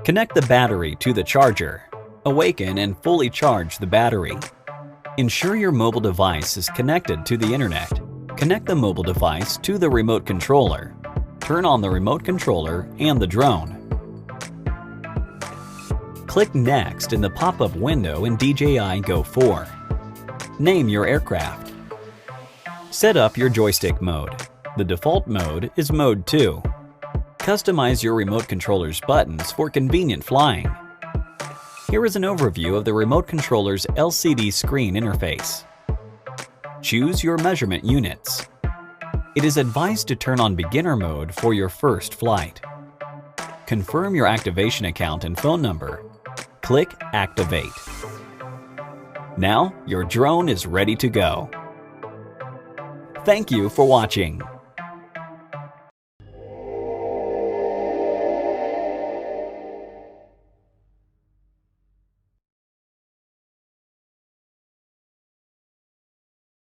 Connect the battery to the charger. Awaken and fully charge the battery. Ensure your mobile device is connected to the internet. Connect the mobile device to the remote controller. Turn on the remote controller and the drone. Click Next in the pop-up window in DJI Go 4. Name your aircraft. Set up your joystick mode. The default mode is Mode 2. Customize your remote controller's buttons for convenient flying. Here is an overview of the remote controller's LCD screen interface. Choose your measurement units. It is advised to turn on beginner mode for your first flight. Confirm your activation account and phone number. Click Activate. Now your drone is ready to go. Thank you for watching.